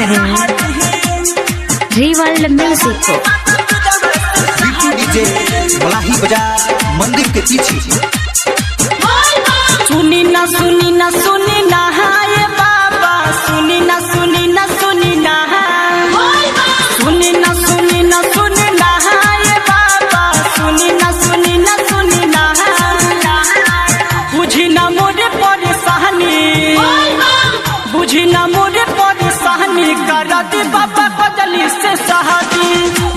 रहे हैं रिवर्ल्ड म्यूजिक को। डीजे मलाही बाजार मंदिर के पीछे। सुनी ना सुनी ना सुनी ना ये बाबा, सुनी ना सुनी ना सुनी ना, सुनी ना सुनी ना सुनी ना ये बाबा, सुनी ना सुनी ना सुनी ना। बुझी ना मोरे परेशानी, बुझी ना मोरे परेशानी, करा दे बाबा बदली से शादी।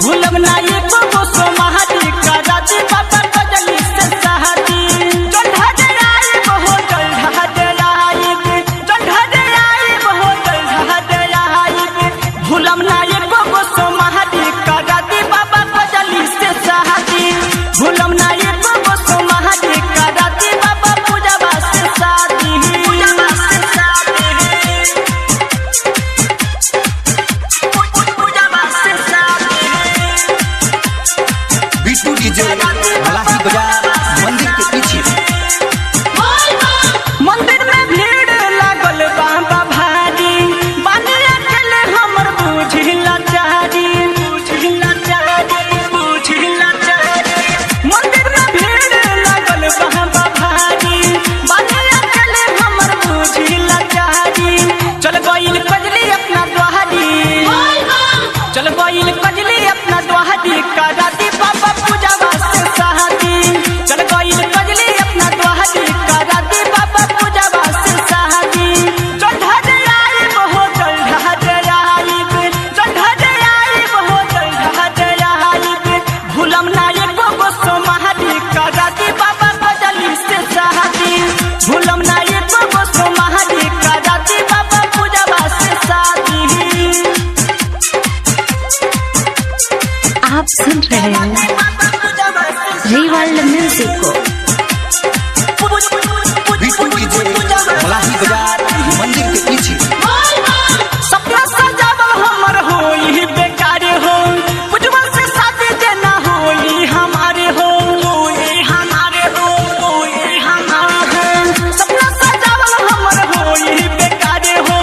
भूलब ना ये को सोमारी, करा दे बाबा बदली से शादी। भूलम ना ये को सोमारी, करा दे बाबा बदली से शादी। भूलम ना ये को सोमारी, करा दे बाबा पूजवा से शादी। बिट्टू डीजे मलाही बाजार मंदिर के पीछे। मंदिर में भीड़ लागल बाबा भारी, बानी अकेले हमर बुझिला चारी, बुझिला चारी, बुझिला चारी। मंदिर में भीड़ लागल बाबा भारी, बानी अकेले हमर बुझिला चारी। चल गइल कजली अपना द्वारी, चल गइल कजली अपना द्वारी, करा दे बाबा पूजवा से शादी। चल गइल कजली अपना द्वारी, करा दे बाबा पूजवा से शादी। चढ़ा दे आई हो, चढ़ा दे आई, चढ़ा दे आई हो, चढ़ा दे आई। भूलम ना ये को सोमारी, करा दे बाबा बदली से शादी। भूलम ना ये को सोमारी, करा दे बाबा पूजवा से शादी। आप सुन रहे हैं रिवर्ल्ड म्यूजिक को। बिट्टू डीजे मलाही बाजार मंदिर के पीछे। सपना सजावल हमर होई बेकार हो, पूजवा से शादी देना होई हमारे हो, होई हमारे हो, होई हमारे हो। सपना सजावल हमर होई बेकार हो,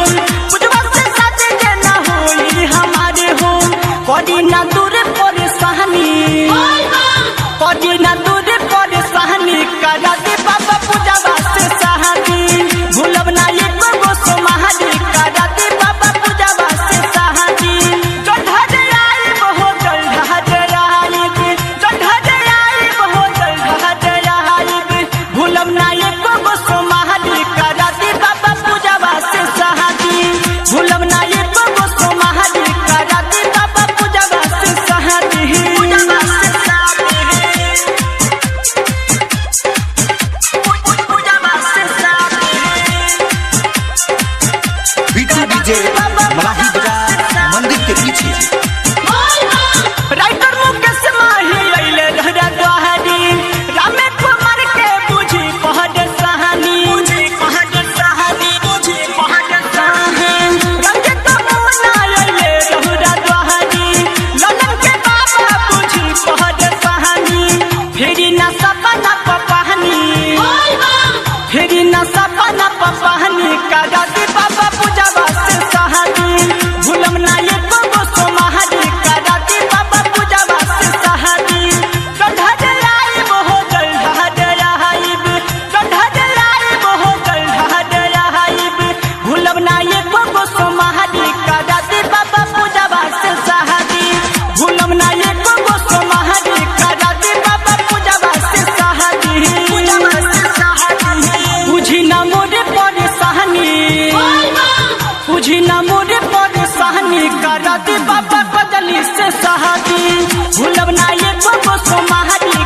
पूजवा से शादी देना होई हमारे हो। कदी ना दूर परेशानी, कदी ना दूर परेशानी, करा दे बाबा पूजवा से शादी। भूलब ना ये को सोमारी, करा दे बाबा पूजवा से शादी। चढ़ा दे आई हो, चढ़ा दे आई, चढ़ा दे आई हो, चढ़ा दे आई। भूलब ना ये को सोमारी, करा दे बाबा पूजवा से शादी। भूलब ना ये को सोमारी, करा दे बाबा पूजवा से शादी। पूजवा से शादी, पूजवा से शादी। बिट्टू डीजे मलाही बाजार मंदिर के पीछे। राइटर मुकेश माही अइले रहरा द्वारी, रामे कुमार के बुझी पहड सहानी, बुझी पहड सहानी, बुझी पहड सहानी। रंजित मुन्ना अइले रहरा द्वारी, ललन के बाबा बुझी पहड सहानी। फेरी ना सपना पपाहनी, फेरी ना सपना पपाहनी, करा दे बाबा पूजवा से शादी। भूलम ना ये को सोमारी, करा दे बाबा पूजवा से शादी। चढ़ा दे आई हो, चढ़ा दे आई, चढ़ा दे आई हो, चढ़ा दे आई। भूलब ना ये को सोमारी, करा दे बाबा पूजवा से शादी। भूलब ना ये को सोमारी, करा दे बाबा पूजवा से शादी। पूजवा से शादी। बुझी ना मोरे परेशानी, बुझी ना मोरे परेशानी, करा दे बाबा बदली से शादी। भूलब ना ये को सोमारी,